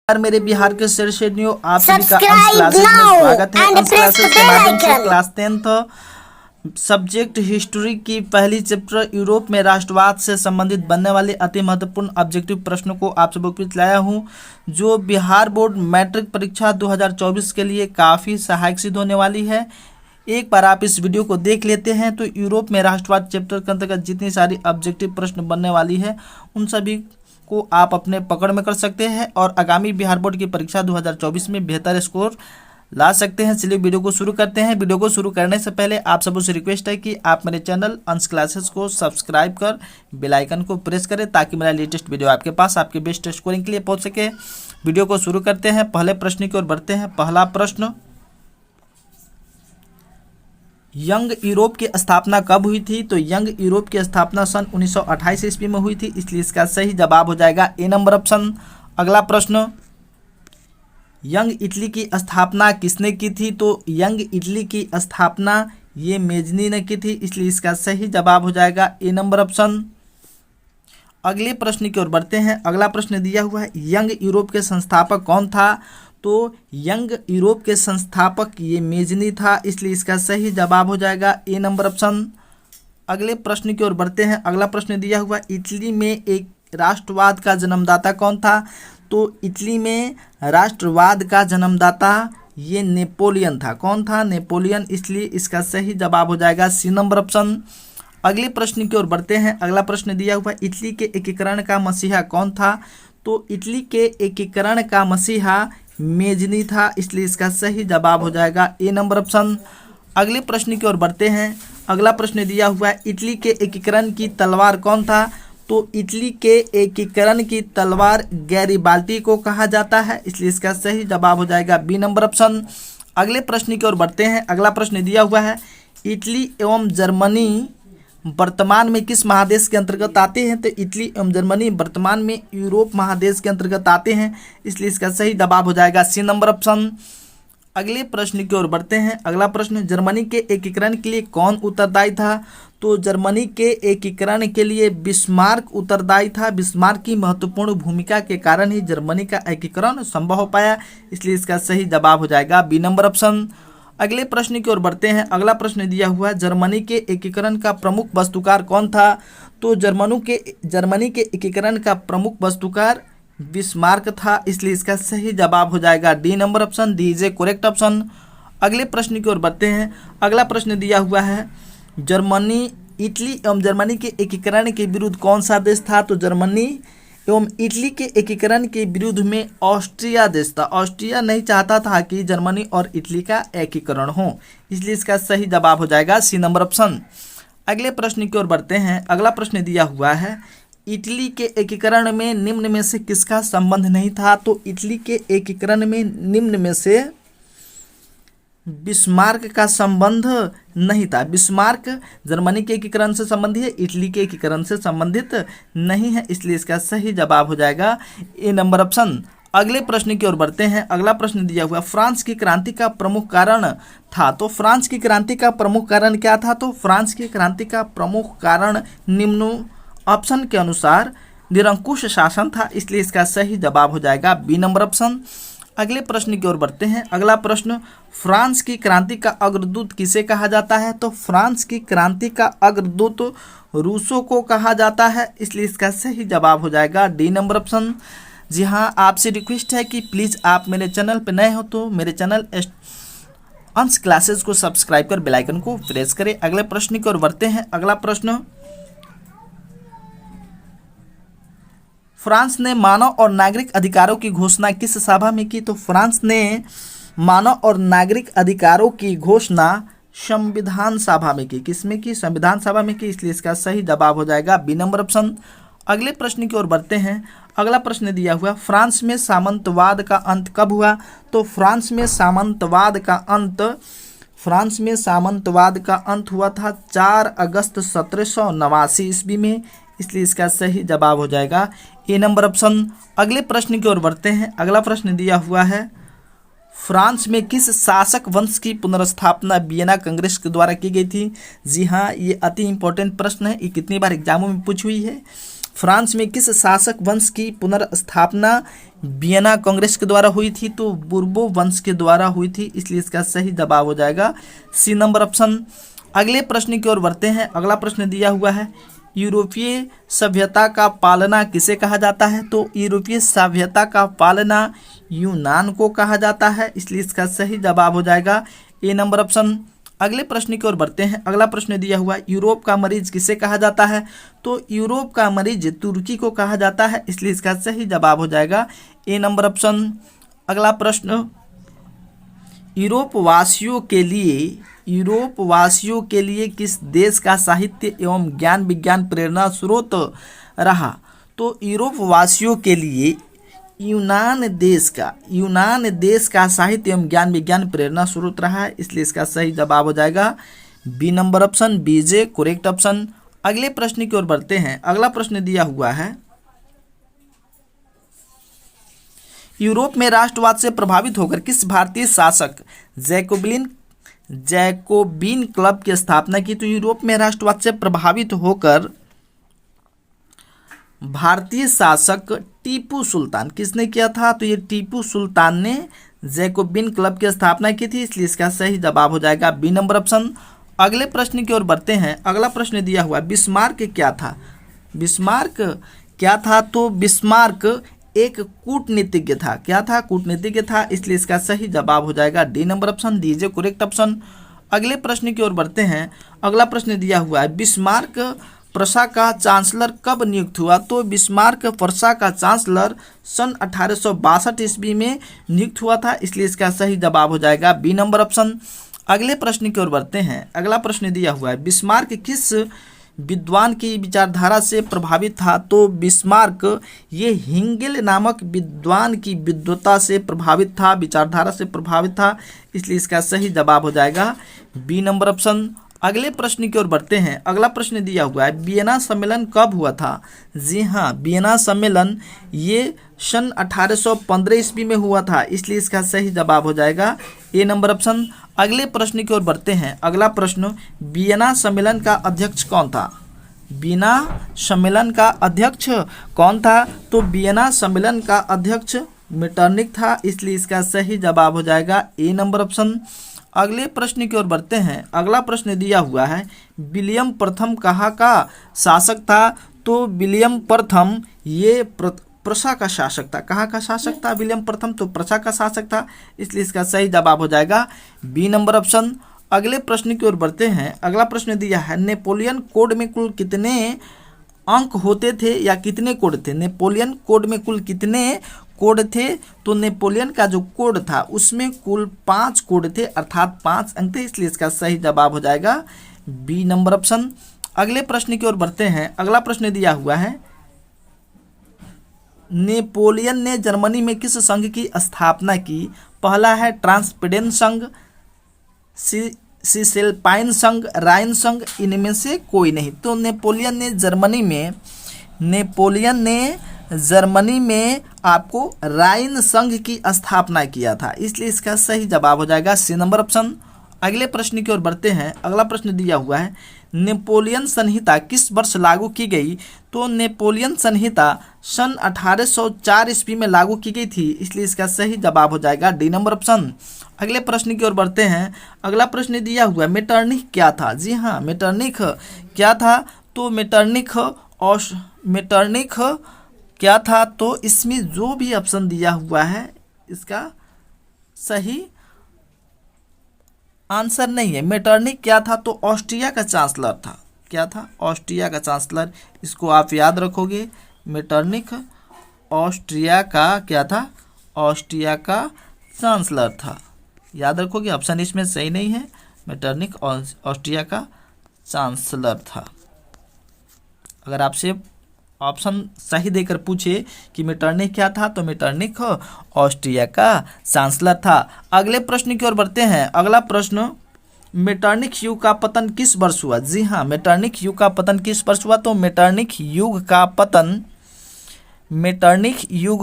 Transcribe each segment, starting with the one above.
मेरे बिहार के श्रेणियों, आप सभी का अंश क्लासेस में स्वागत है। अंश क्लासेस के माध्यम से क्लास 10th सब्जेक्ट हिस्ट्री की पहली चैप्टर यूरोप में राष्ट्रवाद से संबंधित बनने वाले अति महत्वपूर्ण ऑब्जेक्टिव प्रश्नों को आप सबों के बीच लाया हूं, जो बिहार बोर्ड मैट्रिक परीक्षा 2024 के लिए काफ़ी सहायक सिद्ध होने वाली है। एक बार आप इस वीडियो को देख लेते हैं तो यूरोप में राष्ट्रवाद चैप्टर के अंतर्गत जितनी सारी ऑब्जेक्टिव प्रश्न बनने वाली है उन सभी को आप अपने पकड़ में कर सकते हैं और आगामी बिहार बोर्ड की परीक्षा 2024 में बेहतर स्कोर ला सकते हैं। चलिए वीडियो को शुरू करते हैं। वीडियो को शुरू करने से पहले आप सबों से रिक्वेस्ट है कि आप मेरे चैनल अंश क्लासेस को सब्सक्राइब कर बेल आइकन को प्रेस करें ताकि मेरा लेटेस्ट वीडियो आपके पास आपके बेस्ट स्कोरिंग के लिए पहुंच सके। वीडियो को शुरू करते हैं। पहले प्रश्न की ओर बढ़ते हैं। पहला प्रश्न, यंग यूरोप की स्थापना कब हुई थी? तो यंग यूरोप की स्थापना सन 1928 ईस्वी में हुई थी, इसलिए इसका सही जवाब हो जाएगा ए नंबर ऑप्शन। अगला प्रश्न, यंग इटली की स्थापना किसने की थी? तो यंग इटली की स्थापना ये मेजनी ने की थी, इसलिए इसका सही जवाब हो जाएगा ए नंबर ऑप्शन। अगले प्रश्न की ओर बढ़ते हैं। अगला प्रश्न दिया हुआ है, यंग यूरोप के संस्थापक कौन था? तो यंग यूरोप के संस्थापक ये मेजनी था, इसलिए इसका सही जवाब हो जाएगा ए नंबर ऑप्शन। अगले प्रश्न की ओर बढ़ते हैं। अगला प्रश्न दिया हुआ, इटली में एक राष्ट्रवाद का जन्मदाता कौन था? तो इटली में राष्ट्रवाद का जन्मदाता ये नेपोलियन था। कौन था? नेपोलियन, इसलिए इसका सही जवाब हो जाएगा सी नंबर ऑप्शन। अगले प्रश्न की ओर बढ़ते हैं। अगला प्रश्न दिया हुआ, इटली के एकीकरण का मसीहा कौन था? तो इटली के एकीकरण का मसीहा मेजनी था, इसलिए इसका सही जवाब हो जाएगा ए नंबर ऑप्शन। अगले प्रश्न की ओर बढ़ते हैं। अगला प्रश्न दिया हुआ है, इटली के एकीकरण की तलवार कौन था? तो इटली के एकीकरण की तलवार गैरिबाल्टी को कहा जाता है, इसलिए इसका सही जवाब हो जाएगा बी नंबर ऑप्शन। अगले प्रश्न की ओर बढ़ते हैं। अगला प्रश्न दिया हुआ है, इटली एवं जर्मनी वर्तमान में किस महादेश के अंतर्गत आते हैं? तो इटली एवं जर्मनी वर्तमान में यूरोप महादेश के अंतर्गत आते हैं, इसलिए इसका सही जवाब हो जाएगा सी नंबर ऑप्शन। अगले प्रश्न की ओर बढ़ते हैं। अगला प्रश्न, जर्मनी के एकीकरण के लिए कौन उत्तरदायी था? तो जर्मनी के एकीकरण के लिए बिस्मार्क उत्तरदायी था। बिस्मार्क की महत्वपूर्ण भूमिका के कारण ही जर्मनी का एकीकरण संभव हो पाया, इसलिए इसका सही जवाब हो जाएगा बी नंबर ऑप्शन। अगले प्रश्न की ओर बढ़ते हैं। अगला प्रश्न दिया हुआ है, जर्मनी के एकीकरण का प्रमुख वस्तुकार कौन था? तो जर्मनी के एकीकरण का प्रमुख वस्तुकार बिस्मार्क था, इसलिए इसका सही जवाब हो जाएगा D number option. D is A correct option. अगले प्रश्न की ओर बढ़ते हैं। अगला प्रश्न दिया हुआ है, इटली एवं जर्मनी के एकीकरण के विरुद्ध कौन सा देश था? तो जर्मनी एवं इटली के एकीकरण के विरुद्ध में ऑस्ट्रिया देश था। ऑस्ट्रिया नहीं चाहता था कि जर्मनी और इटली का एकीकरण हो, इसलिए इसका सही जवाब हो जाएगा सी नंबर ऑप्शन। अगले प्रश्न की ओर बढ़ते हैं। अगला प्रश्न दिया हुआ है, इटली के एकीकरण में निम्न में से किसका संबंध नहीं था? तो इटली के एकीकरण में निम्न में से बिस्मार्क का संबंध नहीं था। बिस्मार्क जर्मनी के एकीकरण से संबंधित है, इटली के एकीकरण से संबंधित नहीं है, इसलिए इसका सही जवाब हो जाएगा ए नंबर ऑप्शन। अगले प्रश्न की ओर बढ़ते हैं। अगला प्रश्न दिया हुआ, फ्रांस की क्रांति का प्रमुख कारण था। तो फ्रांस की क्रांति का प्रमुख कारण क्या था? तो फ्रांस की क्रांति का प्रमुख कारण निम्न ऑप्शन के अनुसार निरंकुश शासन था, इसलिए इसका सही जवाब हो जाएगा बी नंबर ऑप्शन। अगले प्रश्न की ओर बढ़ते हैं। अगला प्रश्न, फ्रांस की क्रांति का अग्रदूत किसे कहा जाता है? तो फ्रांस की क्रांति का अग्रदूत रूसो को कहा जाता है, इसलिए इसका सही जवाब हो जाएगा डी नंबर ऑप्शन। जी हाँ, आपसे रिक्वेस्ट है कि प्लीज़ आप मेरे चैनल पर नए हो तो मेरे चैनल अंश क्लासेस को सब्सक्राइब कर बेल आइकन को प्रेस करें। अगले प्रश्न की ओर बढ़ते हैं। अगला प्रश्न, फ्रांस ने मानव और नागरिक अधिकारों की घोषणा किस सभा में की? तो फ्रांस ने मानव और नागरिक अधिकारों की घोषणा संविधान सभा में की। किसमें की? संविधान सभा में की, इसलिए इसका सही जवाब हो जाएगा बी नंबर ऑप्शन। अगले प्रश्न की ओर बढ़ते हैं। अगला प्रश्न दिया हुआ, फ्रांस में सामंतवाद का अंत कब हुआ? तो फ्रांस में सामंतवाद का अंत हुआ था 4 अगस्त 1789 ईस्वी में, इसलिए इसका सही जवाब हो जाएगा ए नंबर ऑप्शन। अगले प्रश्न की ओर बढ़ते हैं। अगला प्रश्न दिया हुआ है, फ्रांस में किस शासक वंश की पुनर्स्थापना वियना कांग्रेस के द्वारा की गई थी? जी हाँ, ये अति इंपॉर्टेंट प्रश्न है, ये कितनी बार एग्जामों में पूछी हुई है। फ्रांस में किस शासक वंश की पुनर्स्थापना वियना कांग्रेस के द्वारा हुई थी? तो बुर्बो वंश के द्वारा हुई थी, इसलिए इसका सही जवाब हो जाएगा सी नंबर ऑप्शन। अगले प्रश्न की ओर बढ़ते हैं। अगला प्रश्न दिया हुआ है, यूरोपीय सभ्यता का पालना किसे कहा जाता है? तो यूरोपीय सभ्यता का पालना यूनान को कहा जाता है, इसलिए इसका सही जवाब हो जाएगा ए नंबर ऑप्शन। अगले प्रश्न की ओर बढ़ते हैं। अगला प्रश्न दिया हुआ, यूरोप का मरीज किसे कहा जाता है? तो यूरोप का मरीज तुर्की को कहा जाता है, इसलिए इसका सही जवाब हो जाएगा ए नंबर ऑप्शन। अगला प्रश्न, यूरोप वासियों के लिए किस देश का साहित्य एवं ज्ञान विज्ञान प्रेरणा स्रोत रहा? तो यूरोप वासियों के लिए यूनान देश का साहित्य एवं ज्ञान विज्ञान प्रेरणा स्रोत रहा है, इसलिए इसका सही जवाब हो जाएगा बी नंबर ऑप्शन, बी जे करेक्ट ऑप्शन। अगले प्रश्न की ओर बढ़ते हैं। अगला प्रश्न दिया हुआ है, यूरोप में राष्ट्रवाद से प्रभावित होकर किस भारतीय शासक जैकोबिन क्लब की स्थापना की? तो यूरोप में राष्ट्रवाद से प्रभावित होकर भारतीय शासक टीपू सुल्तान किसने किया था? तो ये टीपू सुल्तान ने जैकोबिन क्लब की स्थापना की थी, इसलिए इसका सही जवाब हो जाएगा बी नंबर ऑप्शन। अगले प्रश्न की ओर बढ़ते हैं। अगला प्रश्न दिया हुआ, बिस्मार्क क्या था? बिस्मार्क क्या था? तो बिस्मार्क एक कूटनीतिज्ञ था। क्या था? कूटनीतिज्ञ था, इसलिए इसका सही जवाब हो जाएगा डी नंबर ऑप्शन, दीजिए करेक्ट ऑप्शन। अगले प्रश्न की ओर बढ़ते हैं। अगला प्रश्न दिया हुआ है, बिस्मार्क प्रशा का चांसलर कब नियुक्त हुआ? तो बिस्मार्क प्रशा का चांसलर सन 1862 ईस्वी में नियुक्त हुआ था, इसलिए इसका सही जवाब हो जाएगा बी नंबर ऑप्शन। अगले प्रश्न की ओर बढ़ते हैं। अगला प्रश्न दिया हुआ है, बिस्मार्क किस विद्वान की विचारधारा से प्रभावित था? तो बिस्मार्क ये हिंगेल नामक विद्वान की विद्वता से प्रभावित था, विचारधारा से प्रभावित था, इसलिए इसका सही जवाब हो जाएगा बी नंबर ऑप्शन। अगले प्रश्न की ओर बढ़ते हैं। अगला प्रश्न दिया हुआ है, वियना सम्मेलन कब हुआ था? जी हाँ, वियना सम्मेलन ये सन 1815 ईस्वी में हुआ था, इसलिए इसका सही जवाब हो जाएगा ए नंबर ऑप्शन। अगले प्रश्न की ओर बढ़ते हैं। अगला प्रश्न, वियना सम्मेलन का अध्यक्ष कौन था? वियना सम्मेलन का अध्यक्ष कौन था? तो वियना सम्मेलन का अध्यक्ष मेटरनिख था, इसलिए इसका सही जवाब हो जाएगा ए नंबर ऑप्शन। अगले प्रश्न की ओर बढ़ते हैं। अगला प्रश्न दिया हुआ है, विलियम प्रथम कहाँ का शासक था? तो विलियम प्रथम ये प्रशा का शासक था। कहाँ का शासक था विलियम प्रथम? तो प्रशा का शासक था, इसलिए इसका सही जवाब हो जाएगा बी नंबर ऑप्शन। अगले प्रश्न की ओर बढ़ते हैं। अगला प्रश्न दिया है, नेपोलियन कोड में कुल कितने अंक होते थे या कितने कोड थे? नेपोलियन कोड में कुल कितने कोड थे? तो नेपोलियन का जो कोड था उसमें कुल 5 कोड थे, अर्थात 5 अंक थे, इसलिए इसका सही जवाब हो जाएगा बी नंबर ऑप्शन। अगले प्रश्न की ओर बढ़ते हैं। अगला प्रश्न दिया हुआ है, नेपोलियन ने जर्मनी में किस संघ की स्थापना की? पहला है ट्रांसपेडेंट संघ, सिसेल्पाइन संघ, राइन संघ, इनमें से कोई नहीं। तो नेपोलियन ने जर्मनी में आपको राइन संघ की स्थापना किया था, इसलिए इसका सही जवाब हो जाएगा सी नंबर ऑप्शन। अगले प्रश्न की ओर बढ़ते हैं। अगला प्रश्न दिया हुआ है, नेपोलियन संहिता किस वर्ष लागू की गई? तो नेपोलियन संहिता सन 1804 ईस्वी में लागू की गई थी, इसलिए इसका सही जवाब हो जाएगा डी नंबर ऑप्शन। अगले प्रश्न की ओर बढ़ते हैं। अगला प्रश्न दिया हुआ है, मेटरनिख क्या था? जी हाँ, मेटरनिख क्या था? तो मेटरनिख क्या था? तो इसमें जो भी ऑप्शन दिया हुआ है इसका सही आंसर नहीं है। मेटरनिख क्या था? तो ऑस्ट्रिया का चांसलर था। क्या था? ऑस्ट्रिया का चांसलर, इसको आप याद रखोगे। मेटरनिख ऑस्ट्रिया का क्या था? ऑस्ट्रिया का चांसलर था, याद रखोगे। ऑप्शन इसमें सही नहीं है, मेटरनिख ऑस्ट्रिया का चांसलर था। अगर आपसे ऑप्शन सही देकर पूछे कि मेटरनिख क्या था, तो मेटरनिख ऑस्ट्रिया का चांसलर था। अगले प्रश्न की ओर बढ़ते हैं। अगला प्रश्न, मेटरनिख युग का पतन किस वर्ष हुआ? जी हाँ, मेटरनिख युग का पतन किस वर्ष हुआ? तो मेटरनिख युग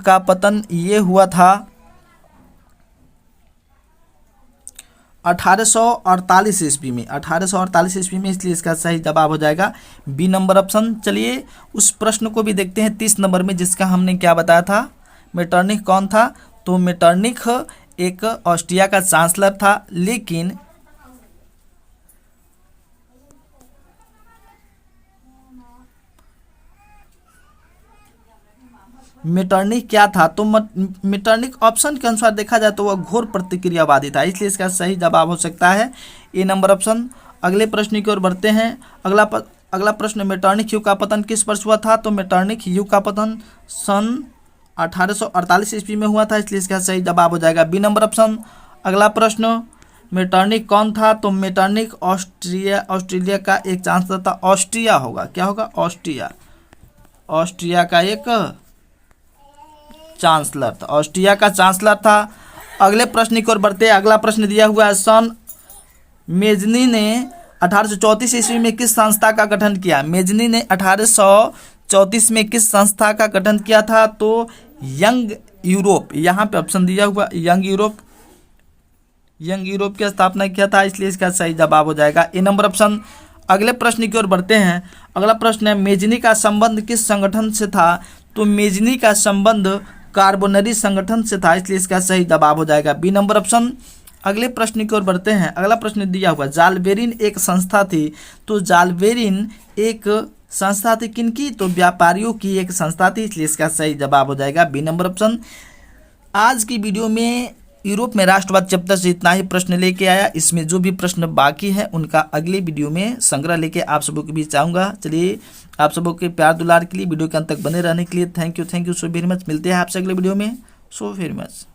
का पतन ये हुआ था 1848 ईस्वी में, 1848 ईस्वी में, इसलिए इसका सही जवाब हो जाएगा बी नंबर ऑप्शन। चलिए उस प्रश्न को भी देखते हैं 30 नंबर में, जिसका हमने क्या बताया था, मेटरनिख कौन था। तो मेटरनिख एक ऑस्ट्रिया का चांसलर था, लेकिन मेटरनिख क्या था, तो मेटरनिख ऑप्शन के अनुसार देखा जाए तो वह घोर प्रतिक्रियावादी था, इसलिए इसका सही जवाब हो सकता है ए नंबर ऑप्शन। अगले प्रश्न की ओर बढ़ते हैं। अगला प्रश्न, मेटरनिख युग का पतन किस वर्ष हुआ था। तो मेटरनिख युग का पतन सन 1848 ईस्वी में हुआ था, इसलिए इसका सही जवाब हो जाएगा बी नंबर ऑप्शन। अगला प्रश्न, मेटरनिख कौन था। तो मेटरनिख ऑस्ट्रेलिया का एक चांसलर था। ऑस्ट्रिया होगा, क्या होगा, ऑस्ट्रिया का एक चांसलर था, ऑस्ट्रिया का चांसलर था। अगले प्रश्न की ओर बढ़ते हैं। अगला प्रश्न दिया हुआ है, सन मेजनी ने 1834 ईस्वी में किस संस्था का गठन किया। मेजनी ने 1834 में किस संस्था का गठन किया था। तो यंग यूरोप, यहाँ पे ऑप्शन दिया हुआ यंग यूरोप की स्थापना किया था, इसलिए इसका सही जवाब हो जाएगा ए नंबर ऑप्शन। अगले प्रश्न की ओर बढ़ते हैं। अगला प्रश्न है, मेजनी का संबंध किस संगठन से था। तो मेजनी का संबंध कार्बोनरी संगठन से था, इसलिए इसका सही जवाब हो जाएगा बी नंबर ऑप्शन। अगले प्रश्न की ओर बढ़ते हैं। अगला प्रश्न दिया हुआ, जालबेरिन एक संस्था थी। तो जालबेरिन एक संस्था थी किनकी। तो व्यापारियों की एक संस्था थी, इसलिए इसका सही जवाब हो जाएगा बी नंबर ऑप्शन। आज की वीडियो में यूरोप में राष्ट्रवाद चैप्टर से इतना ही प्रश्न लेके आया। इसमें जो भी प्रश्न बाकी है उनका अगले वीडियो में संग्रह लेके आप सबों के बीच आऊँगा। चलिए, आप सबों के प्यार दुलार के लिए, वीडियो के अंत तक बने रहने के लिए thank you so very much. मिलते हैं आपसे अगले वीडियो में। So very much.